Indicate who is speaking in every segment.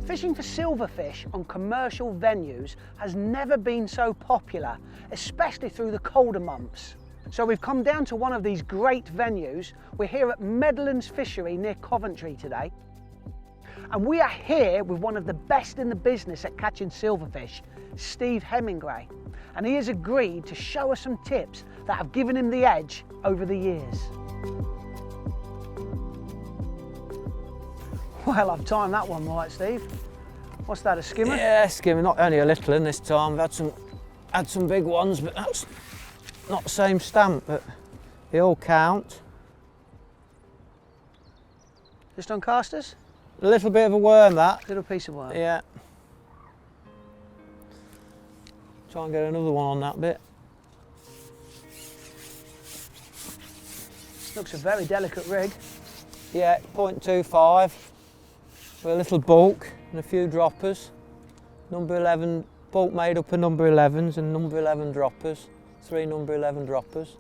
Speaker 1: Fishing for silverfish on commercial venues has never been so popular, especially through the colder months. So we've come down to one of these great venues. We're here at Meadowlands Fishery near Coventry today. And we are here with one of the best in the business at catching silverfish, Steve Hemingray. And he has agreed to show us some tips that have given him the edge over the years. Well, I've timed that one right, Steve. What's that, a skimmer?
Speaker 2: Yeah, skimmer, not only a little in this time. We've had some big ones, but that's not the same stamp, but they all count.
Speaker 1: Just on casters?
Speaker 2: A little bit of a worm, that.
Speaker 1: Little piece of worm.
Speaker 2: Yeah. Try and get another one on that bit.
Speaker 1: Looks a very delicate rig.
Speaker 2: Yeah, 0.25 with a little bulk and a few droppers. Number 11, bulk made up of number 11s and number 11 droppers. 3 number 11 droppers.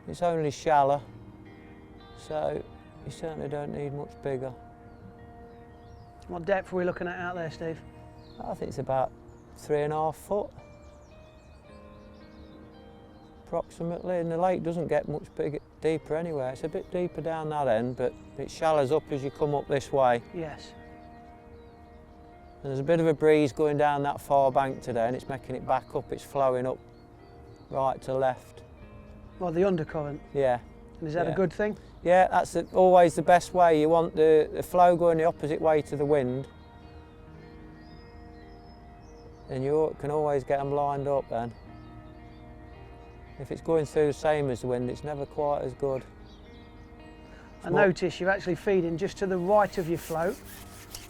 Speaker 2: It's only shallow, so you certainly don't need much bigger.
Speaker 1: What depth are we looking at out there, Steve?
Speaker 2: I think it's about 3.5 foot. Approximately, and the lake doesn't get much deeper anyway. It's a bit deeper down that end, but it shallows up as you come up this way.
Speaker 1: Yes.
Speaker 2: And there's a bit of a breeze going down that far bank today, and it's making it back up. It's flowing up right to left.
Speaker 1: Well, the undercurrent.
Speaker 2: Yeah.
Speaker 1: And is that a good thing?
Speaker 2: Yeah, that's always the best way. You want the flow going the opposite way to the wind, and you can always get them lined up then. If it's going through the same as the wind, it's never quite as good.
Speaker 1: I notice you're actually feeding just to the right of your float.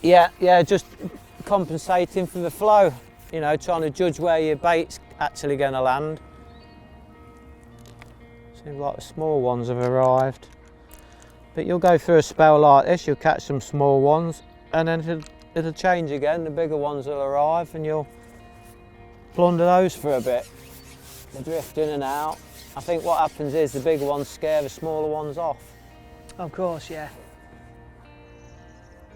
Speaker 2: Yeah, just compensating for the flow. You know, trying to judge where your bait's actually going to land. Seems like the small ones have arrived. But you'll go through a spell like this, you'll catch some small ones, and then it'll change again. The bigger ones will arrive and you'll plunder those for a bit. They drift in and out. I think what happens is the bigger ones scare the smaller ones off.
Speaker 1: Of course, yeah.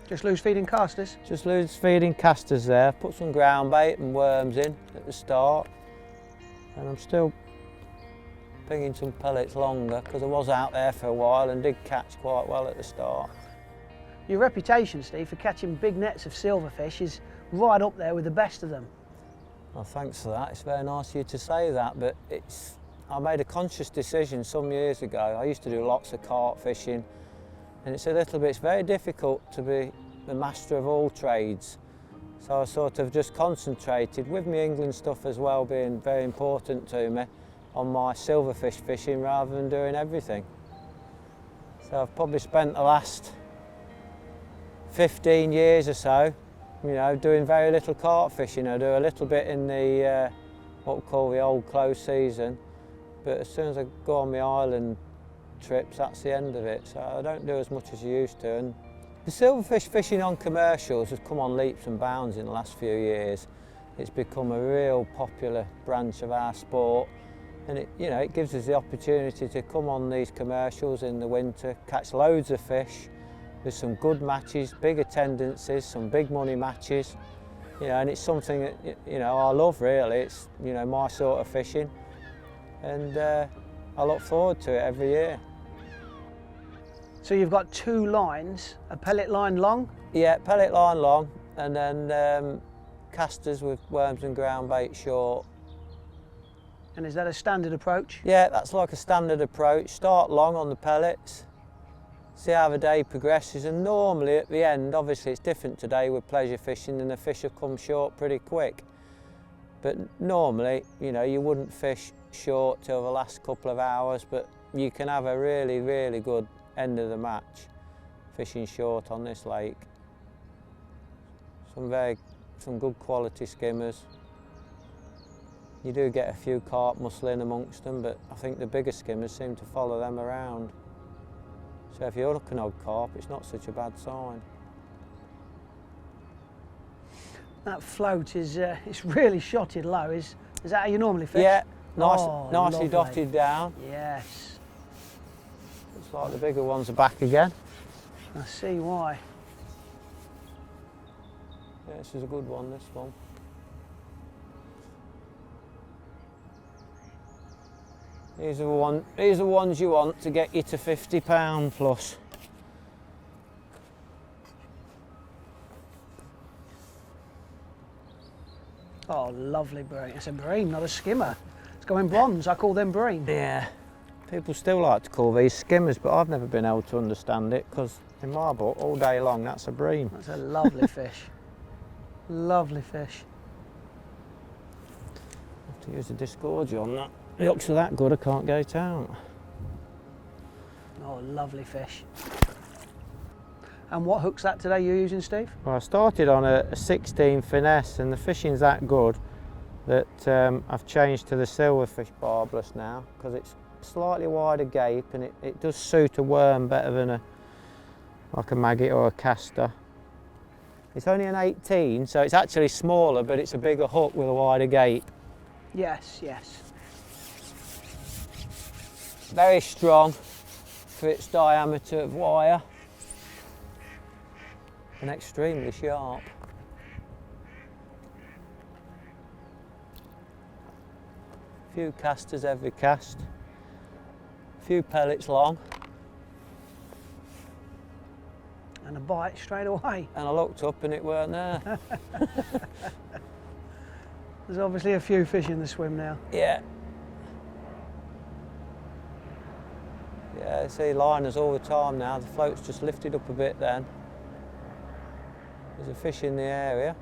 Speaker 1: Just loose feeding casters?
Speaker 2: Just loose feeding casters there. Put some ground bait and worms in at the start. And I'm still pinging some pellets longer because I was out there for a while and did catch quite well at the start.
Speaker 1: Your reputation, Steve, for catching big nets of silverfish is right up there with the best of them.
Speaker 2: Well, thanks for that. It's very nice of you to say that, but I made a conscious decision some years ago. I used to do lots of carp fishing, and it's very difficult to be the master of all trades. So I sort of just concentrated, with my England stuff as well being very important to me, on my silverfish fishing rather than doing everything. So I've probably spent the last 15 years or so, you know, doing very little carp fishing. I do a little bit in the what we call the old closed season, but as soon as I go on my island trips, that's the end of it. So I don't do as much as I used to. And the silverfish fishing on commercials has come on leaps and bounds in the last few years. It's become a real popular branch of our sport, and it gives us the opportunity to come on these commercials in the winter, catch loads of fish. There's some good matches, big attendances, some big money matches, and it's something that, I love really. It's, my sort of fishing, and I look forward to it every year.
Speaker 1: So you've got 2 lines, a pellet line long?
Speaker 2: Yeah, pellet line long, and then casters with worms and ground bait short.
Speaker 1: And is that a standard approach?
Speaker 2: Yeah, that's like a standard approach. Start long on the pellets, see how the day progresses, and normally at the end, obviously it's different today with pleasure fishing and the fish will come short pretty quick. But normally, you wouldn't fish short till the last couple of hours, but you can have a really, really good end of the match fishing short on this lake. Some good quality skimmers. You do get a few carp muscle in amongst them, but I think the bigger skimmers seem to follow them around. So if you hook an odd carp, it's not such a bad sign.
Speaker 1: That float is it's really shotted low. Is that how you normally fish?
Speaker 2: Yeah, nice,
Speaker 1: Oh,
Speaker 2: nicely
Speaker 1: lovely.
Speaker 2: dotted down.
Speaker 1: Yes,
Speaker 2: Looks like the bigger ones are back again.
Speaker 1: I see why.
Speaker 2: Yeah, this is a good one, this one. These are the ones you want to get you to £50 plus.
Speaker 1: Oh, lovely bream. It's a bream, not a skimmer. It's going bronze. I call them bream.
Speaker 2: Yeah. People still like to call these skimmers, but I've never been able to understand it because in my book, all day long, that's a bream.
Speaker 1: That's a lovely fish. Lovely fish.
Speaker 2: Have to use a disgorger on that. The hooks are that good, I can't get it out.
Speaker 1: Oh, lovely fish. And what hook's that today you're using, Steve?
Speaker 2: Well, I started on a 16 finesse, and the fishing's that good that I've changed to the silverfish barbless now because it's slightly wider gape and it does suit a worm better than like a maggot or a castor. It's only an 18, so it's actually smaller, but it's a bigger hook with a wider gape.
Speaker 1: Yes, yes.
Speaker 2: Very strong for its diameter of wire and extremely sharp. Few casters every cast, few pellets long.
Speaker 1: And a bite straight away.
Speaker 2: And I looked up and it weren't there.
Speaker 1: There's obviously a few fish in the swim now.
Speaker 2: Yeah. Yeah, I see liners all the time now. The float's just lifted up a bit then. There's a fish in the area.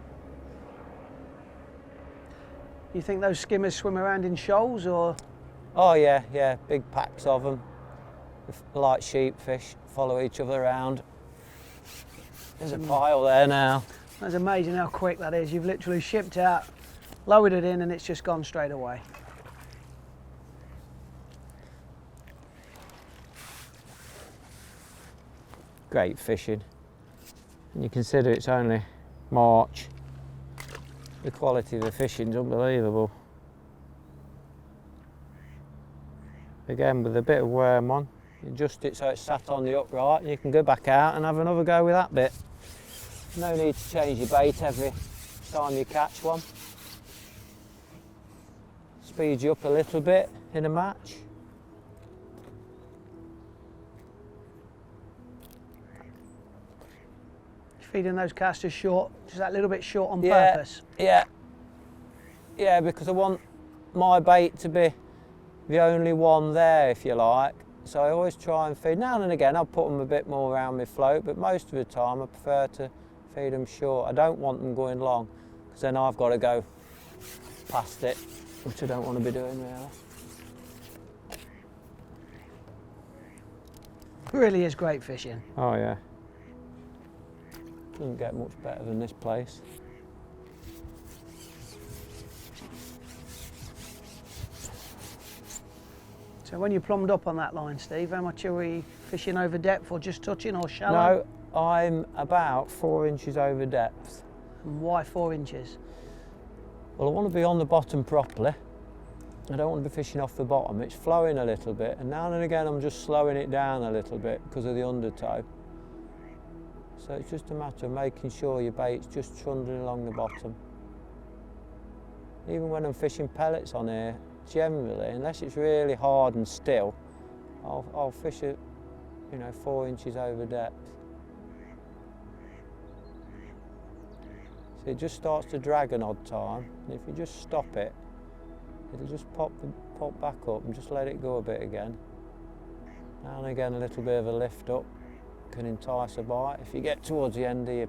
Speaker 1: You think those skimmers swim around in shoals or?
Speaker 2: Oh yeah, yeah, big packs of them. Like sheepfish, follow each other around. There's a pile there now.
Speaker 1: That's amazing how quick that is. You've literally shipped out, lowered it in and it's just gone straight away.
Speaker 2: Great fishing. And you consider it's only March. The quality of the fishing's unbelievable. Again, with a bit of worm on, you adjust it so it's sat on the upright and you can go back out and have another go with that bit. No need to change your bait every time you catch one. Speeds you up a little bit in a match.
Speaker 1: Feeding those casters short, just that little bit short on purpose.
Speaker 2: Yeah, yeah, because I want my bait to be the only one there, if you like. So I always try and feed. Now and again, I'll put them a bit more around my float, but most of the time I prefer to feed them short. I don't want them going long, because then I've got to go past it, which I don't want to be doing really.
Speaker 1: Really is great fishing.
Speaker 2: Oh yeah. Doesn't get much better than this place.
Speaker 1: So when you plumbed up on that line, Steve, how much are we fishing over depth or just touching or shallow?
Speaker 2: No, I'm about 4 inches over depth.
Speaker 1: And why 4 inches?
Speaker 2: Well, I want to be on the bottom properly. I don't want to be fishing off the bottom. It's flowing a little bit, and now and again I'm just slowing it down a little bit because of the undertow. So it's just a matter of making sure your bait's just trundling along the bottom. Even when I'm fishing pellets on here, generally, unless it's really hard and still, I'll fish it, 4 inches over depth. So it just starts to drag an odd time, and if you just stop it, it'll just pop back up and just let it go a bit again. Now and again a little bit of a lift up can entice a bite. If you get towards the end of your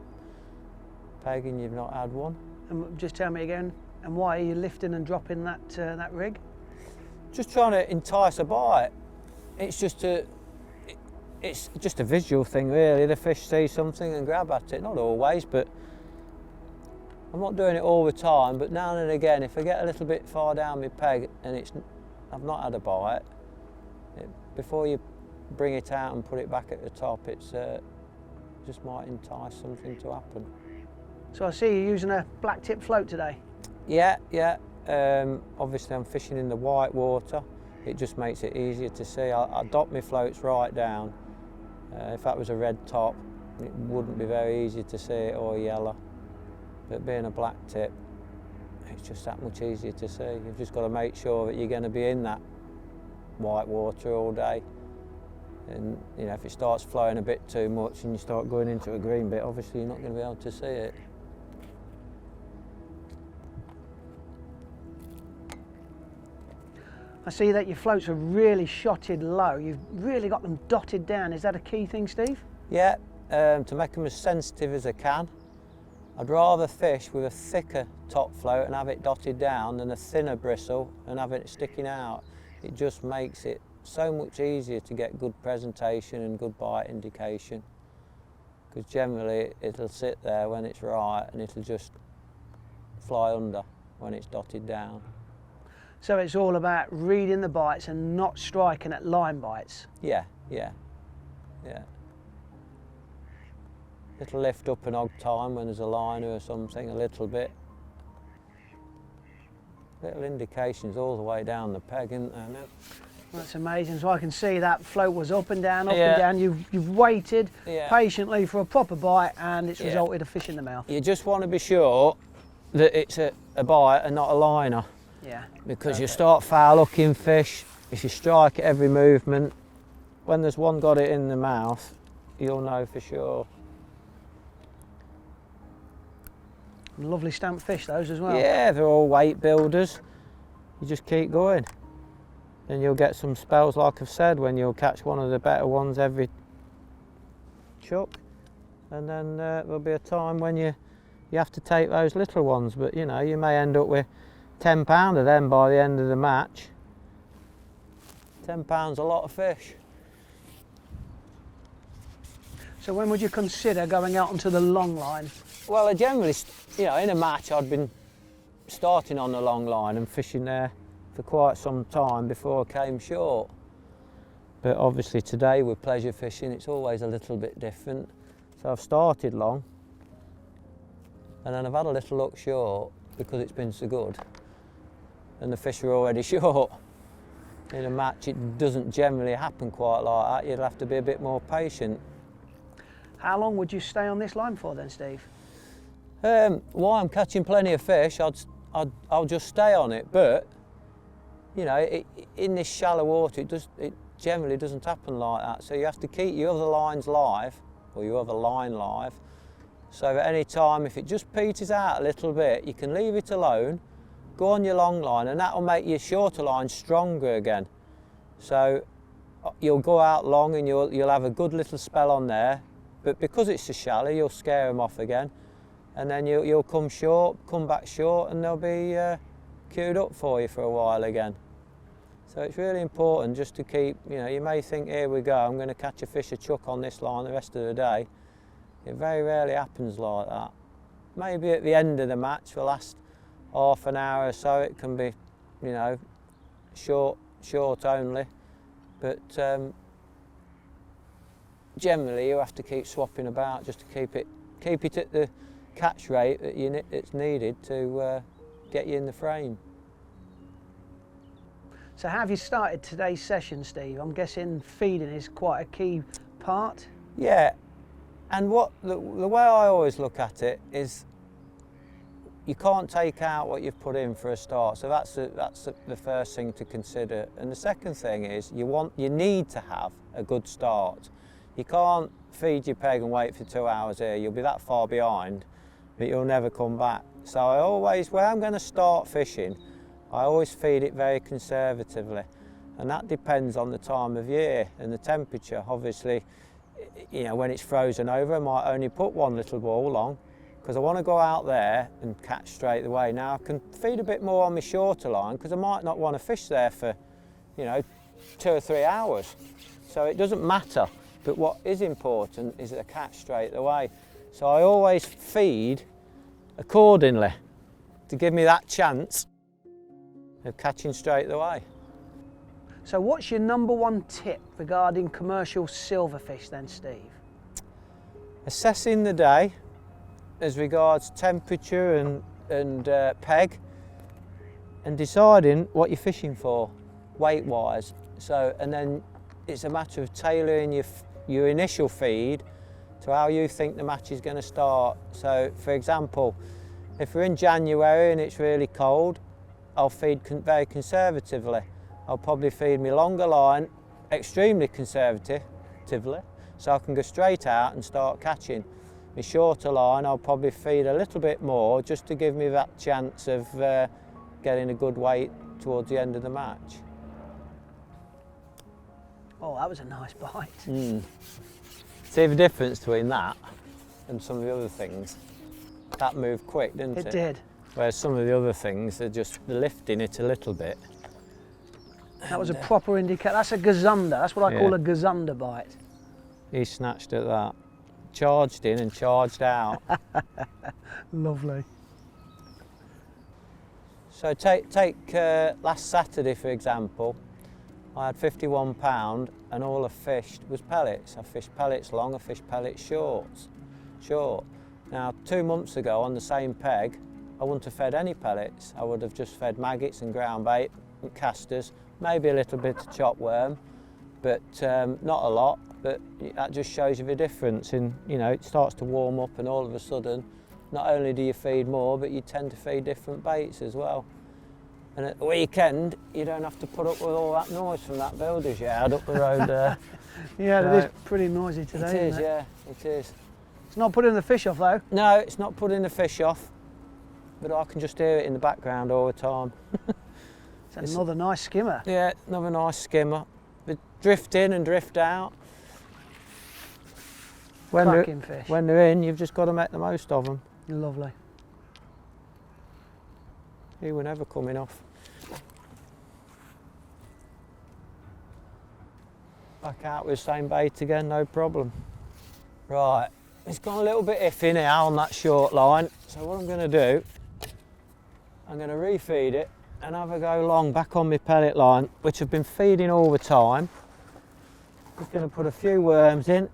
Speaker 2: peg and you've not had one.
Speaker 1: And just tell me again, and why are you lifting and dropping that that rig?
Speaker 2: Just trying to entice a bite. It's just a visual thing really. The fish see something and grab at it. Not always, but I'm not doing it all the time. But now and again, if I get a little bit far down my peg and I've not had a bite, before you bring it out and put it back at the top, it's just might entice something to happen.
Speaker 1: So I see you're using a black tip float today.
Speaker 2: Yeah. Obviously I'm fishing in the white water. It just makes it easier to see. I dot my floats right down. If that was a red top, it wouldn't be very easy to see it, or yellow. But being a black tip, it's just that much easier to see. You've just got to make sure that you're going to be in that white water all day. And you know, if it starts flowing a bit too much and you start going into a green bit, obviously you're not going to be able to see it.
Speaker 1: I see that your floats are really shotted low. You've really got them dotted down. Is that a key thing, Steve?
Speaker 2: Yeah, to make them as sensitive as I can. I'd rather fish with a thicker top float and have it dotted down than a thinner bristle and have it sticking out. It just makes it so much easier to get good presentation and good bite indication. Because generally it'll sit there when it's right and it'll just fly under when it's dotted down.
Speaker 1: So it's all about reading the bites and not striking at line bites?
Speaker 2: Yeah. Little lift up and hog time when there's a liner or something, a little bit. Little indications all the way down the peg, isn't there now?
Speaker 1: That's amazing. So I can see that float was up and down, up and down. You've waited patiently for a proper bite and it's resulted a fish in the mouth.
Speaker 2: You just want to be sure that it's a bite and not a liner.
Speaker 1: Yeah.
Speaker 2: Because you start foul hooking fish, if you strike at every movement, when there's one got it in the mouth, you'll know for sure.
Speaker 1: Lovely stamped fish those as well.
Speaker 2: Yeah, they're all weight builders. You just keep going. Then you'll get some spells, like I've said, when you'll catch one of the better ones every chuck. And then there'll be a time when you have to take those little ones, but you know, you may end up with 10 pound of them by the end of the match. 10 pound's a lot of fish.
Speaker 1: So when would you consider going out onto the long line?
Speaker 2: Well, I generally, you know, in a match I'd been starting on the long line and fishing there for quite some time before I came short. But obviously today with pleasure fishing it's always a little bit different. So I've started long and then I've had a little look short because it's been so good and the fish are already short. In a match it doesn't generally happen quite like that. You'd have to be a bit more patient.
Speaker 1: How long would you stay on this line for then, Steve?
Speaker 2: While I'm catching plenty of fish, I'll just stay on it. But you know, in this shallow water, it generally doesn't happen like that. So you have to keep your other lines live, or your other line live, so at any time, if it just peters out a little bit, you can leave it alone, go on your long line, and that'll make your shorter line stronger again. So you'll go out long and you'll have a good little spell on there. But because it's so shallow, you'll scare them off again. And then you'll come back short, and they'll be queued up for you for a while again. So it's really important just to keep, you know, you may think, here we go, I'm going to catch a fish a chuck on this line the rest of the day. It very rarely happens like that. Maybe at the end of the match, for the last half an hour or so, it can be, you know, short only. But generally you have to keep swapping about just to keep it at the catch rate that it's needed to get you in the frame.
Speaker 1: So how have you started today's session, Steve? I'm guessing feeding is quite a key part.
Speaker 2: Yeah, and the way I always look at it is you can't take out what you've put in for a start, so that's the first thing to consider. And the second thing is you need to have a good start. You can't feed your peg and wait for 2 hours here. You'll be that far behind, but you'll never come back. So I always, where I'm going to start fishing, I always feed it very conservatively, and that depends on the time of year and the temperature. Obviously, you know, when it's frozen over, I might only put one little ball on because I want to go out there and catch straight away. Now I can feed a bit more on my shorter line because I might not want to fish there for, you know, 2 or 3 hours. So it doesn't matter. But what is important is a catch straight away. So I always feed accordingly to give me that chance of catching straight away.
Speaker 1: So what's your #1 tip regarding commercial silverfish then, Steve?
Speaker 2: Assessing the day as regards temperature and peg, and deciding what you're fishing for, weight-wise. So, and then it's a matter of tailoring your initial feed to how you think the match is going to start. So, for example, if we're in January and it's really cold, I'll feed very conservatively. I'll probably feed my longer line extremely conservatively, so I can go straight out and start catching. My shorter line, I'll probably feed a little bit more just to give me that chance of getting a good weight towards the end of the match.
Speaker 1: Oh, that was a nice bite.
Speaker 2: See the difference between that and some of the other things? That moved quick, didn't it?
Speaker 1: It did.
Speaker 2: Whereas some of the other things are just lifting it a little bit.
Speaker 1: That was a proper indicator. That's a gazunder. That's what I call a gazunder bite.
Speaker 2: He snatched at that. Charged in and charged out.
Speaker 1: Lovely.
Speaker 2: So take last Saturday, for example. I had 51 pound and all I fished was pellets. I fished pellets long, I fished pellets short. Now 2 months ago on the same peg, I wouldn't have fed any pellets. I would have just fed maggots and ground bait and casters, maybe a little bit of chopworm, but not a lot. But that just shows you the difference in, you know, it starts to warm up and all of a sudden, not only do you feed more, but you tend to feed different baits as well. And at the weekend, you don't have to put up with all that noise from that builder's yard up the road there.
Speaker 1: Yeah, it is pretty noisy today,
Speaker 2: It is,
Speaker 1: isn't it?
Speaker 2: yeah, it is.
Speaker 1: It's not putting the fish off though.
Speaker 2: No, it's not putting the fish off, but I can just hear it in the background all the time.
Speaker 1: It's another nice skimmer.
Speaker 2: Yeah, another nice skimmer. But drift in and drift out.
Speaker 1: Cracking fish.
Speaker 2: When they're in, you've just got to make the most of them.
Speaker 1: Lovely.
Speaker 2: He were never coming off. Back out with the same bait again, no problem. Right, it's gone a little bit iffy now on that short line. So what I'm going to do, I'm going to refeed it and have a go long back on my pellet line, which I've been feeding all the time. Just going to put a few worms in,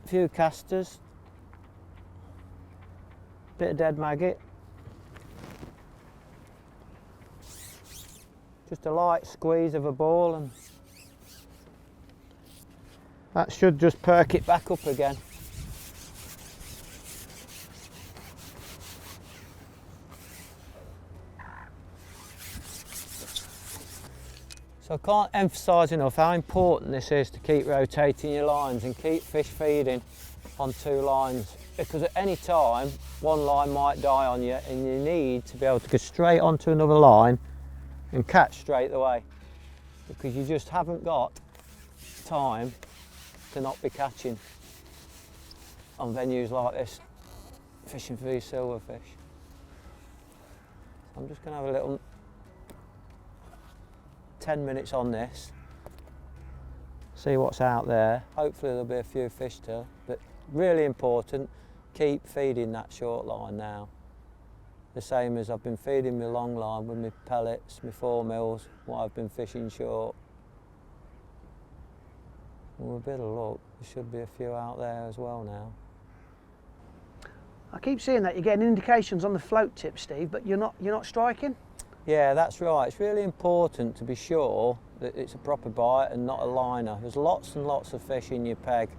Speaker 2: a few casters, bit of dead maggot. Just a light squeeze of a ball and that should just perk it back up again. So I can't emphasise enough how important this is to keep rotating your lines and keep fish feeding on 2 lines, because at any time one line might die on you and you need to be able to go straight onto another line and catch straight away, because you just haven't got time to not be catching on venues like this, fishing for these silverfish. I'm just going to have a little 10 minutes on this, see what's out there. Hopefully there'll be a few fish still, but really important, keep feeding that short line now. The same as I've been feeding my long line with my pellets, my 4 mils, what I've been fishing short. With a bit of luck, there should be a few out there as well now.
Speaker 1: I keep seeing that you're getting indications on the float tip, Steve, but you're not striking?
Speaker 2: Yeah, that's right. It's really important to be sure that it's a proper bite and not a liner. There's lots and lots of fish in your peg,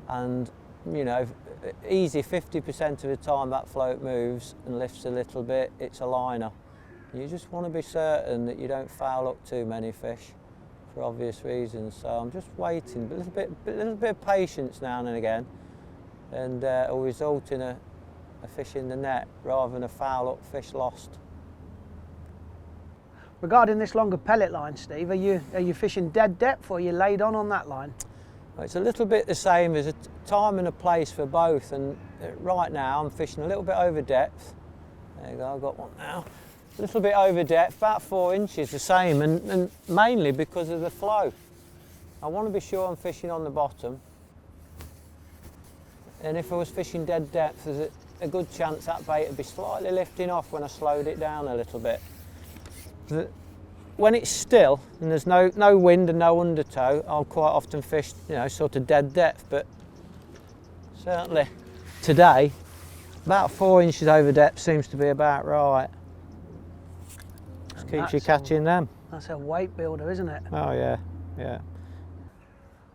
Speaker 2: and you know, easy 50% of the time that float moves and lifts a little bit, it's a liner. You just want to be certain that you don't foul up too many fish for obvious reasons. So I'm just waiting, a little bit of patience now and again, and it'll result in a fish in the net rather than a foul up fish lost.
Speaker 1: Regarding this longer pellet line, Steve, are you fishing dead depth or are you laid on that line?
Speaker 2: It's a little bit the same. There's a time and a place for both, and right now I'm fishing a little bit over depth. There you go, I've got one now. A little bit over depth, about 4 inches, the same, and mainly because of the flow. I want to be sure I'm fishing on the bottom, and if I was fishing dead depth, there's a good chance that bait would be slightly lifting off when I slowed it down a little bit. When it's still and there's no wind and no undertow, I'll quite often fish, you know, sort of dead depth. But certainly today, about 4 inches over depth seems to be about right. Just keeps you
Speaker 1: That's
Speaker 2: catching them.
Speaker 1: That's a weight builder, isn't it?
Speaker 2: Oh yeah, yeah.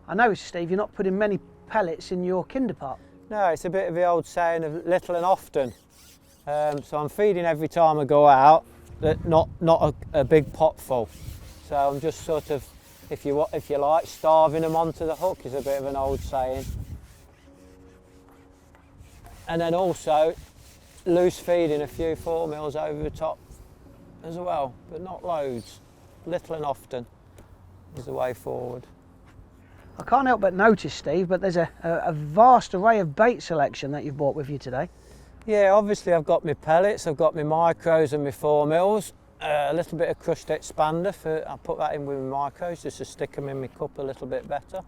Speaker 1: I know, Steve, you're not putting many pellets in your kinder pot.
Speaker 2: No, it's a bit of the old saying of little and often. So I'm feeding every time I go out, not a big pot full. So I'm just sort of, if you like, starving them onto the hook is a bit of an old saying. And then also loose feeding a few 4 mils over the top as well, but not loads. Little and often is the way forward.
Speaker 1: I can't help but notice, Steve, but there's a vast array of bait selection that you've brought with you today.
Speaker 2: Yeah, obviously I've got my pellets, I've got my micros and my 4 mils. A little bit of crushed expander, I'll put that in with my micros just to stick them in my cup a little bit better.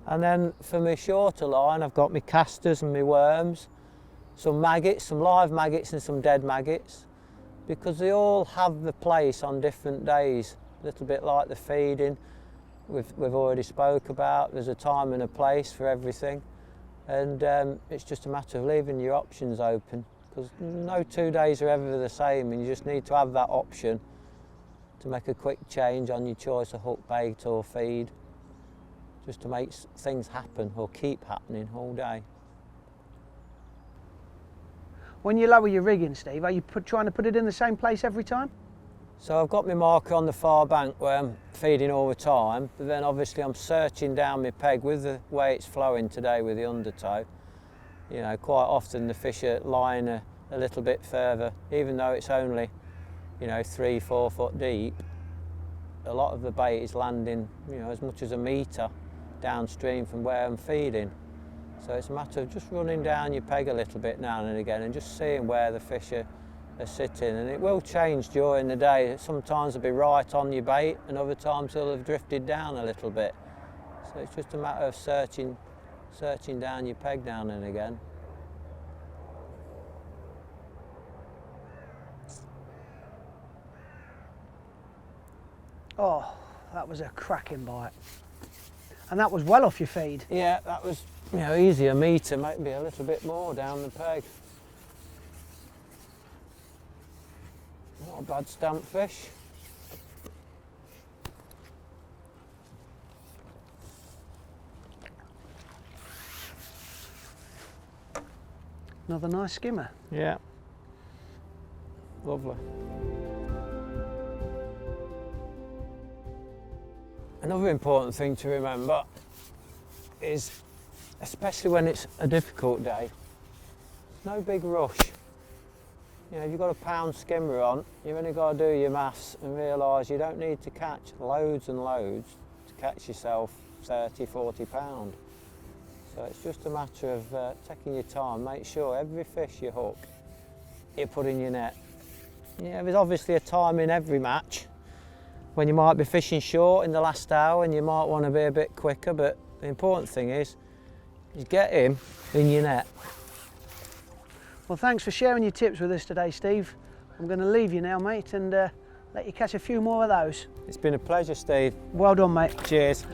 Speaker 2: And then for my shorter line, I've got my casters and my worms, some maggots, some live maggots and some dead maggots, because they all have the place on different days. A little bit like the feeding we've already spoke about. There's a time and a place for everything, and it's just a matter of leaving your options open, because no 2 days are ever the same, and you just need to have that option to make a quick change on your choice of hook, bait or feed, just to make things happen or keep happening all day.
Speaker 1: When you lower your rigging, Steve, are you trying to put it in the same place every time?
Speaker 2: So I've got my marker on the far bank where I'm feeding all the time, but then obviously I'm searching down my peg with the way it's flowing today with the undertow. You know, quite often the fish are lying a little bit further, even though it's only, 3-4 foot deep. A lot of the bait is landing, as much as a metre downstream from where I'm feeding. So it's a matter of just running down your peg a little bit now and again and just seeing where the fish are sitting, and it will change during the day. Sometimes they'll be right on your bait and other times they'll have drifted down a little bit. So it's just a matter of searching down your peg now and again.
Speaker 1: Oh, that was a cracking bite. And that was well off your feed.
Speaker 2: Yeah, that was easy a metre, maybe a little bit more down the peg. Not a bad stamp fish.
Speaker 1: Another nice skimmer.
Speaker 2: Yeah, lovely. Another important thing to remember is, especially when it's a difficult day, no big rush. If you've got a pound skimmer on, you've only got to do your maths and realise you don't need to catch loads and loads to catch yourself 30, 40 pound. So it's just a matter of taking your time. Make sure every fish you hook, you put in your net. There's obviously a time in every match when you might be fishing short in the last hour and you might want to be a bit quicker, but the important thing is get him in your net.
Speaker 1: Well, thanks for sharing your tips with us today, Steve. I'm going to leave you now, mate, and let you catch a few more of those.
Speaker 2: It's been a pleasure, Steve.
Speaker 1: Well done, mate.
Speaker 2: Cheers.